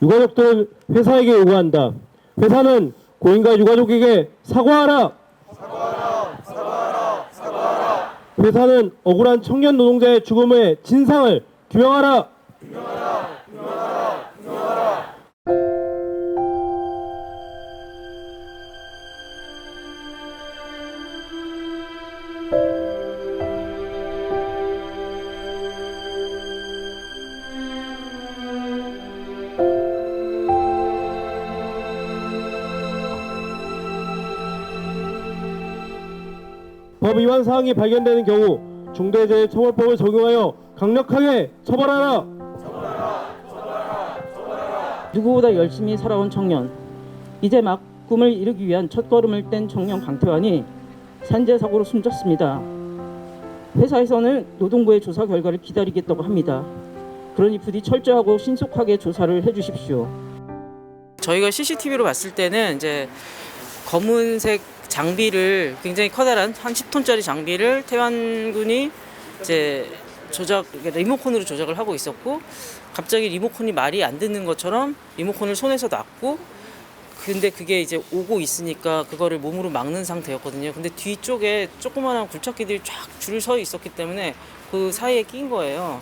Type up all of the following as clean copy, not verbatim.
유가족들은 회사에게 요구한다. 회사는 고인과 유가족에게 사과하라. 회사는 억울한 청년 노동자의 죽음의 진상을 규명하라. 법 위반 사항이 발견되는 경우 중대재해처벌법을 적용하여 강력하게 처벌하라. 누구보다 열심히 살아온 청년, 이제 막 꿈을 이루기 위한 첫걸음을 뗀 청년 강태환이 산재 사고로 숨졌습니다. 회사에서는 노동부의 조사 결과를 기다리겠다고 합니다. 그러니 부디 철저하고 신속하게 조사를 해주십시오. 저희가 CCTV로 봤을 때는 이제 검은색 장비를, 굉장히 커다란 한 10톤짜리 장비를 태환 군이 이제 리모컨으로 조작을 하고 있었고, 갑자기 리모컨이 말이 안 듣는 것처럼 리모컨을 손에서 놨고, 근데 그게 이제 오고 있으니까 그거를 몸으로 막는 상태였거든요. 근데 뒤쪽에 조그마한 굴착기들이 쫙 줄을 서 있었기 때문에 그 사이에 낀 거예요.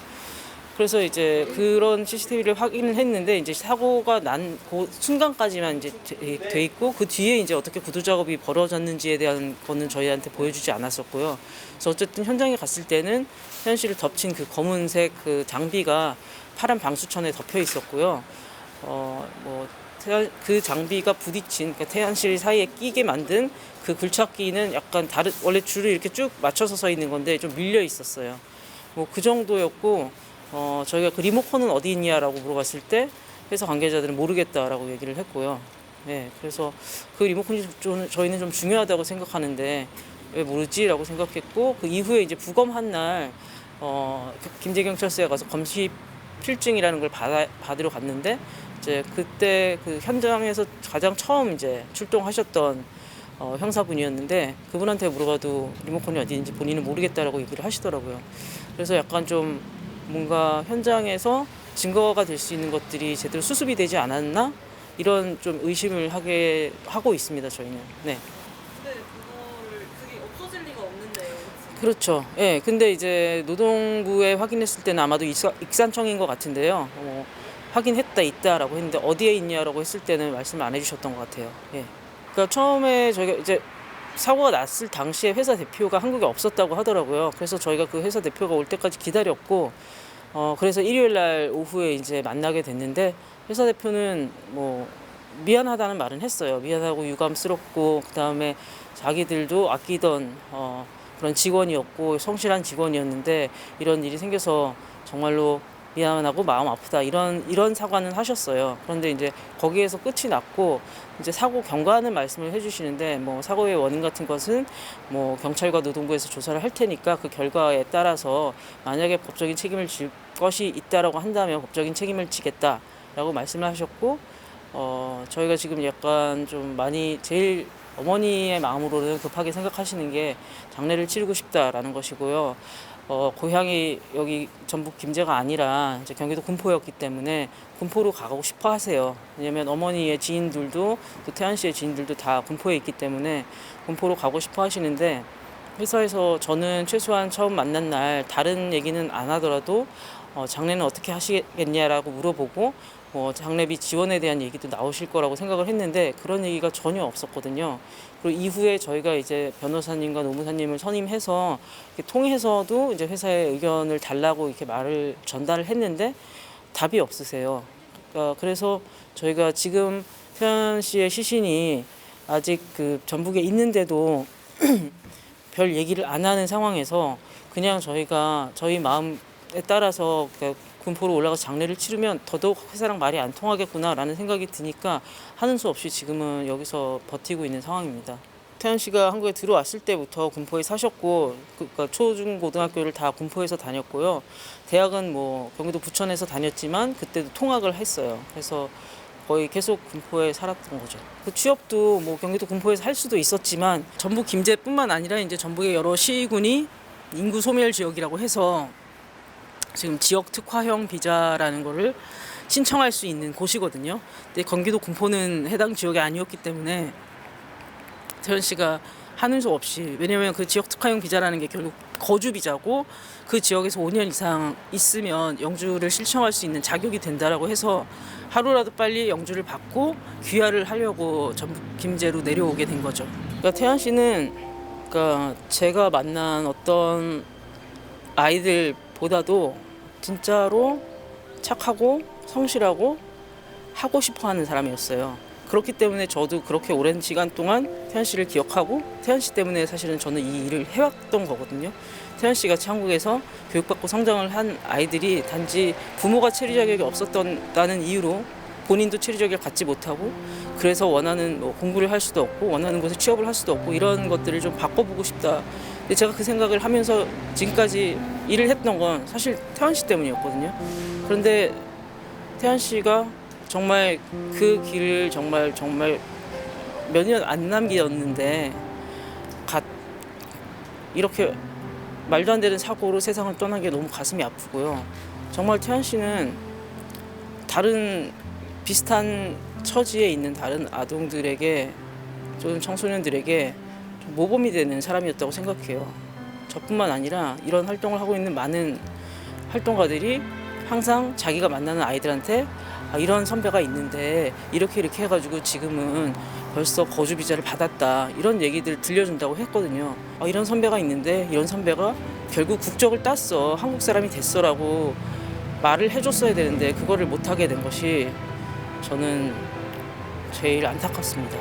그래서 이제 그런 CCTV를 확인을 했는데, 이제 사고가 난 그 순간까지만 이제 돼 있고, 그 뒤에 이제 어떻게 구조 작업이 벌어졌는지에 대한 거는 저희한테 보여주지 않았었고요. 그래서 어쨌든 현장에 갔을 때는 태환 씨를 덮친 그 검은색 그 장비가 파란 방수천에 덮여 있었고요. 그 장비가 부딪힌, 그러니까 태환 씨 사이에 끼게 만든 그 굴착기는 약간 다른, 원래 줄을 이렇게 쭉 맞춰서 서 있는 건데 좀 밀려 있었어요. 뭐 그 정도였고, 저희가 그 리모컨은 어디 있냐라고 물어봤을 때 회사 관계자들은 모르겠다라고 얘기를 했고요. 네, 그래서 그 리모컨이 저희는 좀 중요하다고 생각하는데 왜 모르지라고 생각했고, 그 이후에 이제 부검한 날 김제경찰서에 가서 검시 필증이라는 걸 받으러 갔는데, 이제 그때 그 현장에서 가장 처음 이제 출동하셨던 형사분이었는데, 그분한테 물어봐도 리모컨이 어디 있는지 본인은 모르겠다라고 얘기를 하시더라고요. 그래서 약간 좀 뭔가 현장에서 증거가 될 수 있는 것들이 제대로 수습이 되지 않았나, 이런 좀 의심을 하고 있습니다, 저희는. 네. 근데 그게 없어질 리가 없는데요. 그렇죠. 예. 근데 이제 노동부에 확인했을 때는 아마도 익산청인 것 같은데요. 확인했다라고 했는데 어디에 있냐라고 했을 때는 말씀을 안 해주셨던 것 같아요. 예. 그러니까 처음에 저희가 이제 사고가 났을 당시에 회사 대표가 한국에 없었다고 하더라고요. 그래서 저희가 그 회사 대표가 올 때까지 기다렸고, 그래서 일요일 날 오후에 이제 만나게 됐는데, 회사 대표는 뭐 미안하다는 말은 했어요. 미안하고 유감스럽고, 그 다음에 자기들도 아끼던 그런 직원이었고 성실한 직원이었는데 이런 일이 생겨서 정말로 미안하고 마음 아프다, 이런 사과는 하셨어요. 그런데 이제 거기에서 끝이 났고, 이제 사고 경과하는 말씀을 해주시는데, 뭐 사고의 원인 같은 것은 뭐 경찰과 노동부에서 조사를 할 테니까 그 결과에 따라서 만약에 법적인 책임을 질 것이 있다라고 한다면 법적인 책임을 지겠다라고 말씀을 하셨고, 저희가 지금 약간 좀 많이 제일 어머니의 마음으로는 급하게 생각하시는 게 장례를 치르고 싶다라는 것이고요. 고향이 여기 전북 김제가 아니라 이제 경기도 군포였기 때문에 군포로 가고 싶어 하세요. 왜냐면 어머니의 지인들도, 또 태환 씨의 지인들도 다 군포에 있기 때문에 군포로 가고 싶어 하시는데, 회사에서 저는 최소한 처음 만난 날 다른 얘기는 안 하더라도 장례는 어떻게 하시겠냐라고 물어보고, 장례비 지원에 대한 얘기도 나오실 거라고 생각을 했는데 그런 얘기가 전혀 없었거든요. 그리고 이후에 저희가 이제 변호사님과 노무사님을 선임해서 통해서도 이제 회사의 의견을 달라고 이렇게 말을 전달을 했는데 답이 없으세요. 그래서 저희가 지금 태환 씨의 시신이 아직 그 전북에 있는데도 별 얘기를 안 하는 상황에서 그냥 저희가 저희 마음에 따라서 군포로 올라가서 장례를 치르면 더더욱 회사랑 말이 안 통하겠구나라는 생각이 드니까 하는 수 없이 지금은 여기서 버티고 있는 상황입니다. 태환 씨가 한국에 들어왔을 때부터 군포에 사셨고, 그러니까 초중 고등학교를 다 군포에서 다녔고요. 대학은 뭐 경기도 부천에서 다녔지만 그때도 통학을 했어요. 그래서 거의 계속 군포에 살았던 거죠. 그 취업도 뭐 경기도 군포에서 할 수도 있었지만, 전북 김제뿐만 아니라 이제 전북의 여러 시군이 인구 소멸 지역이라고 해서 지금 지역 특화형 비자라는 거를 신청할 수 있는 곳이거든요. 근데 경기도 군포는 해당 지역이 아니었기 때문에 태연 씨가 하는 수 없이, 왜냐면 그 지역 특화형 비자라는 게 결국 거주 비자고 그 지역에서 5년 이상 있으면 영주를 신청할 수 있는 자격이 된다라고 해서 하루라도 빨리 영주를 받고 귀화를 하려고 전북 김제로 내려오게 된 거죠. 그러니까 태연 씨는 그러니까 제가 만난 어떤 아이들보다도 진짜로 착하고 성실하고 하고 싶어하는 사람이었어요. 그렇기 때문에 저도 그렇게 오랜 시간 동안 태연 씨를 기억하고 태연 씨 때문에 사실은 저는 이 일을 해왔던 거거든요. 태연 씨 같이 한국에서 교육받고 성장을 한 아이들이 단지 부모가 체류 자격이 없었다는 이유로 본인도 체류 자격을 갖지 못하고 그래서 원하는 공부를 할 수도 없고 원하는 곳에 취업을 할 수도 없고 이런 것들을 좀 바꿔보고 싶다. 근데 제가 그 생각을 하면서 지금까지 일을 했던 건 사실 태연 씨 때문이었거든요. 그런데 태연 씨가 정말 그 길을 정말 몇 년 안 남기었는데 이렇게 말도 안 되는 사고로 세상을 떠난 게 너무 가슴이 아프고요. 정말 태연 씨는 다른 비슷한 처지에 있는 다른 아동들에게 또는 청소년들에게 좀 모범이 되는 사람이었다고 생각해요. 저뿐만 아니라 이런 활동을 하고 있는 많은 활동가들이 항상 자기가 만나는 아이들한테 이런 선배가 있는데 이렇게 해가지고 지금은 벌써 거주 비자를 받았다 이런 얘기들 들려준다고 했거든요. 이런 선배가 있는데 이런 선배가 결국 국적을 땄어, 한국 사람이 됐어라고 말을 해줬어야 되는데 그거를 못하게 된 것이 저는 제일 안타깝습니다.